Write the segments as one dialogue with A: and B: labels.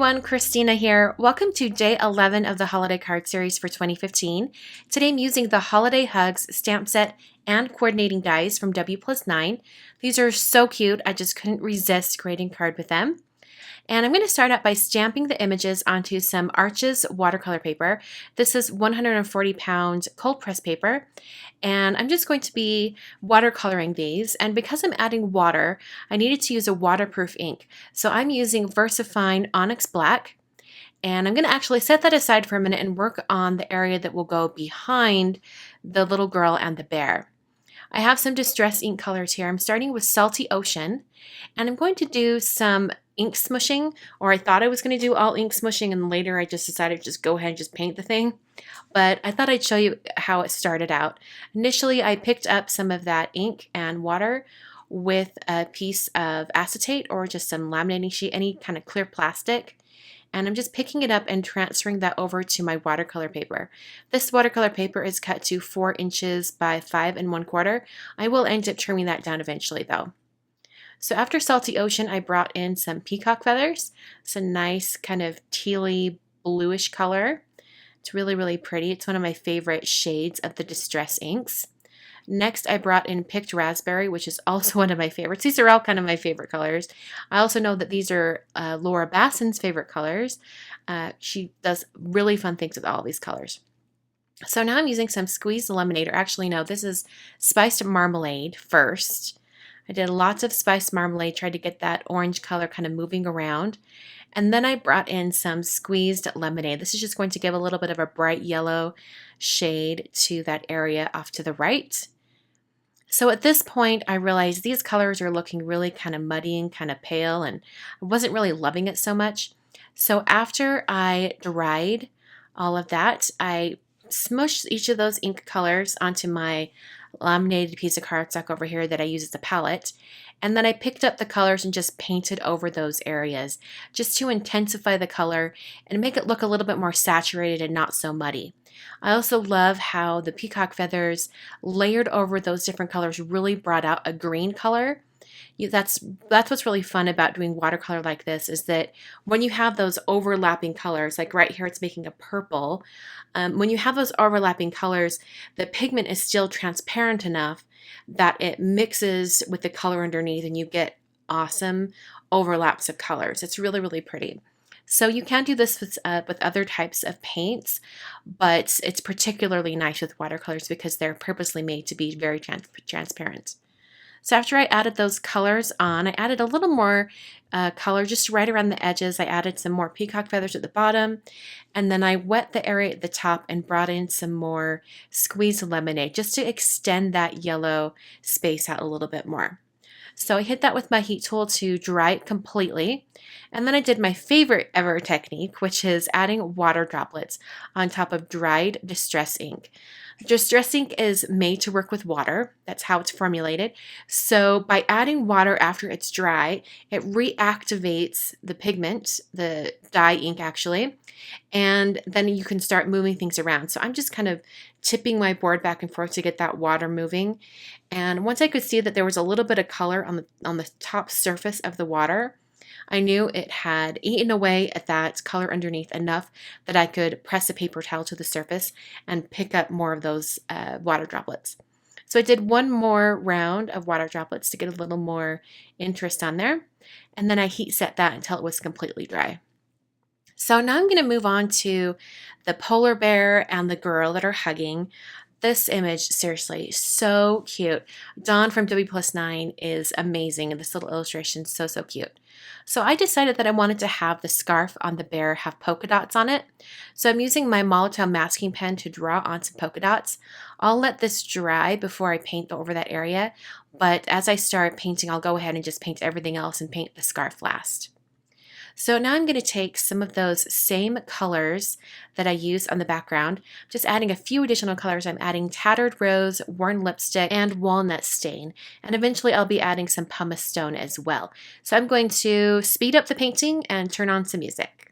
A: everyone, Christina here. Welcome to day 11 of the holiday card series for 2015. Today I'm using the Holiday Hugs stamp set and coordinating dies from W+9. These are so cute, I just couldn't resist creating a card with them. And I'm going to start out by stamping the images onto some Arches watercolor paper. This is 140 pound cold press paper. And I'm just going to be watercoloring these. And because I'm adding water, I needed to use a waterproof ink. So I'm using VersaFine Onyx Black. And I'm going to actually set that aside for a minute and work on the area that will go behind the little girl and the bear. I have some distress ink colors here. I'm starting with Salty Ocean, and I'm going to do some ink smushing, or I thought I was going to do all ink smushing, and later I just decided to just go ahead and just paint the thing. But I thought I'd show you how it started out. Initially, I picked up some of that ink and water with a piece of acetate or just some laminating sheet, any kind of clear plastic. And I'm just picking it up and transferring that over to my watercolor paper. This watercolor paper is cut to 4 inches by 5 1/4. I will end up trimming that down eventually though. So after Salty Ocean, I brought in some peacock feathers. It's a nice kind of tealy bluish color. It's really, really pretty. It's one of my favorite shades of the distress inks. Next, I brought in Picked Raspberry, which is also one of my favorites. These are all kind of my favorite colors. I also know that these are Laura Basson's favorite colors. She does really fun things with all these colors. So now I'm using some squeezed lemonade, or actually no, this is spiced marmalade first. I did lots of spiced marmalade, tried to get that orange color kind of moving around. And then I brought in some squeezed lemonade. This is just going to give a little bit of a bright yellow shade to that area off to the right. So at this point, I realized these colors are looking really kind of muddy and kind of pale, and I wasn't really loving it so much. So after I dried all of that, I smushed each of those ink colors onto my laminated piece of cardstock over here that I use as a palette. And then I picked up the colors and just painted over those areas just to intensify the color and make it look a little bit more saturated and not so muddy. I also love how the peacock feathers layered over those different colors really brought out a green color. That's what's really fun about doing watercolor like this, is that when you have those overlapping colors, like right here it's making a purple, when you have those overlapping colors, the pigment is still transparent enough that it mixes with the color underneath and you get awesome overlaps of colors. It's really, really pretty. So you can do this with other types of paints, but it's particularly nice with watercolors because they're purposely made to be very transparent. So after I added those colors on, I added a little more color just right around the edges. I added some more peacock feathers at the bottom, and then I wet the area at the top and brought in some more squeezed lemonade just to extend that yellow space out a little bit more. So I hit that with my heat tool to dry it completely. And then I did my favorite ever technique, which is adding water droplets on top of dried distress ink. Distress ink is made to work with water. That's how it's formulated. So by adding water after it's dry, it reactivates the pigment, the dye ink actually, and then you can start moving things around. So I'm just kind of tipping my board back and forth to get that water moving. And once I could see that there was a little bit of color on the top surface of the water, I knew it had eaten away at that color underneath enough that I could press a paper towel to the surface and pick up more of those water droplets. So I did one more round of water droplets to get a little more interest on there, and then I heat set that until it was completely dry. So now I'm going to move on to the polar bear and the girl that are hugging. This image, seriously, so cute. Dawn from W+9 is amazing, and this little illustration is so, so cute. So I decided that I wanted to have the scarf on the bear have polka dots on it. So I'm using my Molotow masking pen to draw on some polka dots. I'll let this dry before I paint over that area, but as I start painting, I'll go ahead and just paint everything else and paint the scarf last. So now I'm going to take some of those same colors that I used on the background, just adding a few additional colors. I'm adding Tattered Rose, Worn Lipstick, and Walnut Stain. And eventually I'll be adding some Pumice Stone as well. So I'm going to speed up the painting and turn on some music.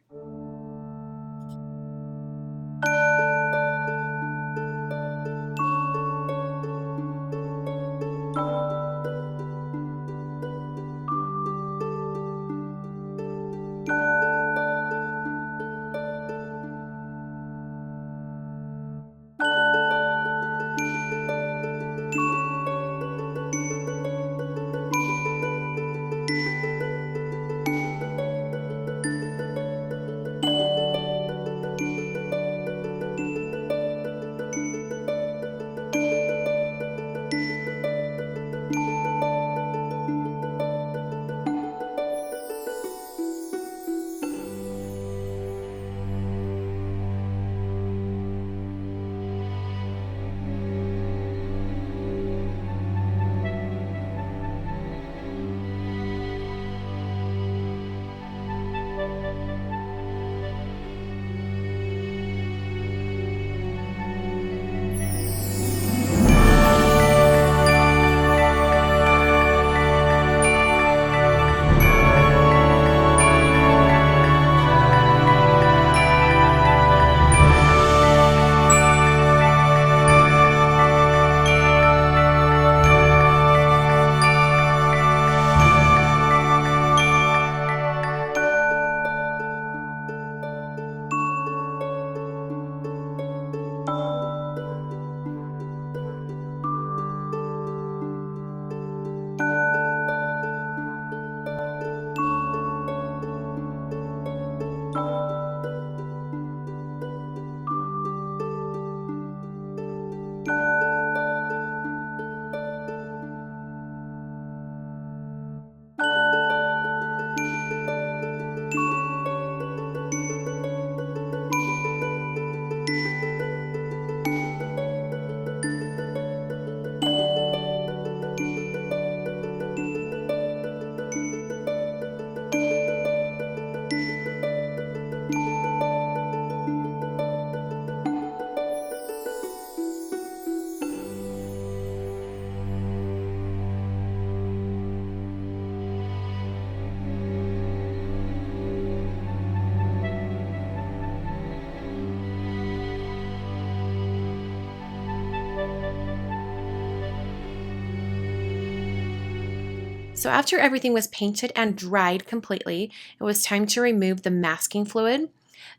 A: So after everything was painted and dried completely, it was time to remove the masking fluid.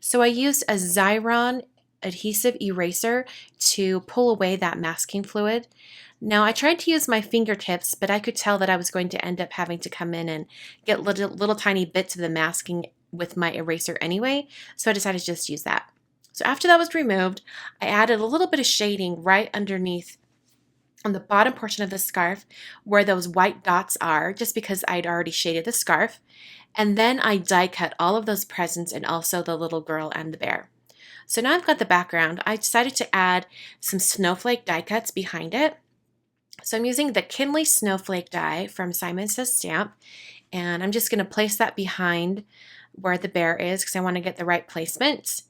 A: So I used a Xyron adhesive eraser to pull away that masking fluid. Now I tried to use my fingertips, but I could tell that I was going to end up having to come in and get little tiny bits of the masking with my eraser anyway, so I decided to just use that. So after that was removed, I added a little bit of shading right underneath on the bottom portion of the scarf where those white dots are, just because I'd already shaded the scarf. And then I die cut all of those presents and also the little girl and the bear. So now I've got the background. I decided to add some snowflake die cuts behind it. So I'm using the Kinley Snowflake die from Simon Says Stamp, and I'm just going to place that behind where the bear is because I want to get the right placement.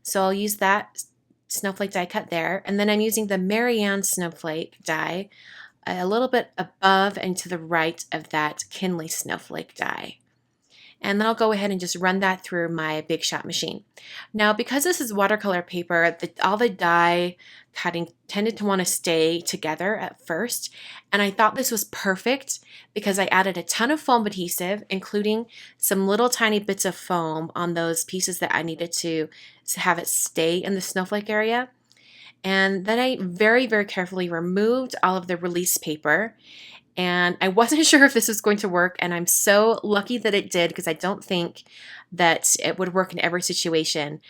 A: So I'll use that snowflake die cut there, and then I'm using the Marianne Snowflake die a little bit above and to the right of that Kinley Snowflake die. And then I'll go ahead and just run that through my Big Shot machine. Now, because this is watercolor paper, all the die cutting tended to want to stay together at first. And I thought this was perfect because I added a ton of foam adhesive, including some little tiny bits of foam on those pieces that I needed to have it stay in the snowflake area. And then I very, very carefully removed all of the release paper. And I wasn't sure if this was going to work, and I'm so lucky that it did because I don't think that it would work in every situation.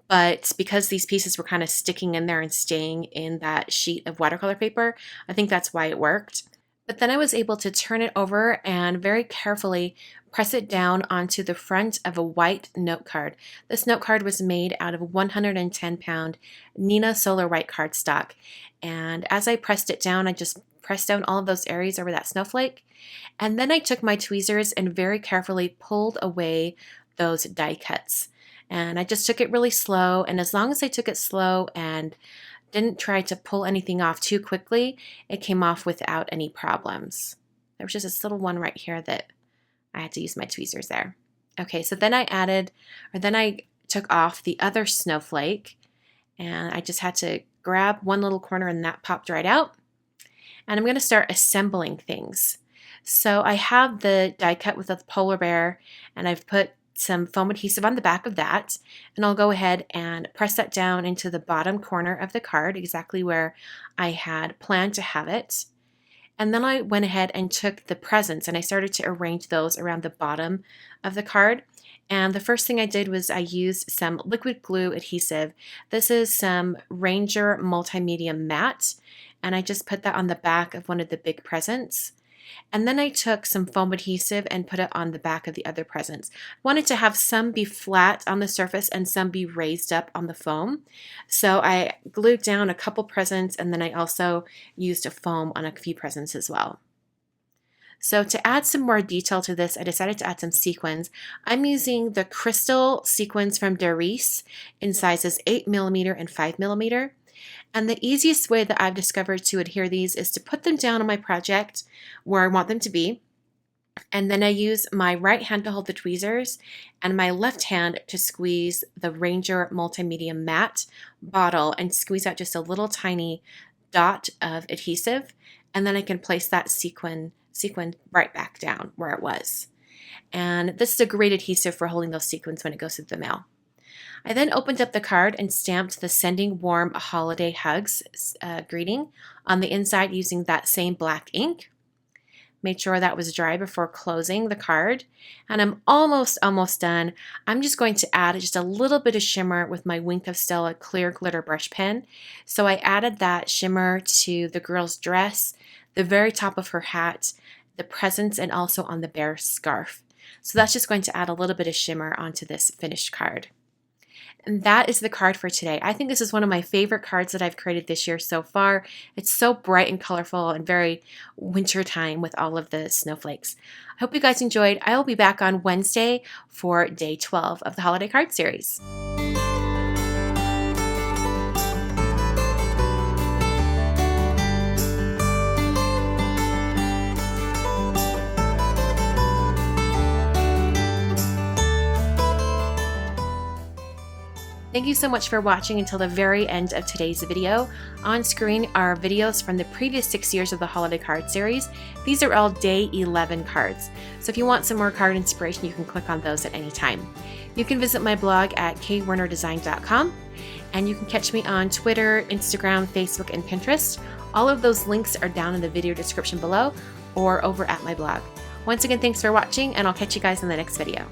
A: But because these pieces were kind of sticking in there and staying in that sheet of watercolor paper, I think that's why it worked. But then I was able to turn it over and very carefully press it down onto the front of a white note card. This note card was made out of 110-pound Neenah Solar White cardstock. And as I pressed it down, I just pressed down all of those areas over that snowflake. And then I took my tweezers and very carefully pulled away those die cuts. And I just took it really slow. And as long as I took it slow and didn't try to pull anything off too quickly, it came off without any problems. There was just this little one right here that I had to use my tweezers there. Okay, so then I took off the other snowflake, and I just had to grab one little corner and that popped right out. And I'm going to start assembling things. So I have the die cut with the polar bear, and I've put some foam adhesive on the back of that, and I'll go ahead and press that down into the bottom corner of the card, exactly where I had planned to have it. And then I went ahead and took the presents and I started to arrange those around the bottom of the card. And the first thing I did was I used some liquid glue adhesive. This is some Ranger Multimedia Matte, and I just put that on the back of one of the big presents. And then I took some foam adhesive and put it on the back of the other presents. I wanted to have some be flat on the surface and some be raised up on the foam. So I glued down a couple presents, and then I also used a foam on a few presents as well. So to add some more detail to this, I decided to add some sequins. I'm using the crystal sequins from Darice in sizes 8mm and 5mm. And the easiest way that I've discovered to adhere these is to put them down on my project where I want them to be. And then I use my right hand to hold the tweezers and my left hand to squeeze the Ranger Multimedia Matte bottle and squeeze out just a little tiny dot of adhesive. And then I can place that sequin right back down where it was. And this is a great adhesive for holding those sequins when it goes through the mail. I then opened up the card and stamped the Sending Warm Holiday Hugs greeting on the inside using that same black ink. Made sure that was dry before closing the card. And I'm almost done. I'm just going to add just a little bit of shimmer with my Wink of Stella clear glitter brush pen. So I added that shimmer to the girl's dress, the very top of her hat, the presents, and also on the bear scarf. So that's just going to add a little bit of shimmer onto this finished card. And that is the card for today. I think this is one of my favorite cards that I've created this year so far. It's so bright and colorful and very wintertime with all of the snowflakes. I hope you guys enjoyed. I will be back on Wednesday for day 12 of the holiday card series. Thank Thank you so much for watching until the very end of today's video. On screen are videos from the previous 6 years of the holiday card series. These are all day 11 cards. So if you want some more card inspiration, you can click on those at any time. You can visit my blog at kwernerdesign.com, and you can catch me on Twitter, Instagram, Facebook, and Pinterest. All of those links are down in the video description below or over at my blog. Once again, thanks for watching, and I'll catch you guys in the next video.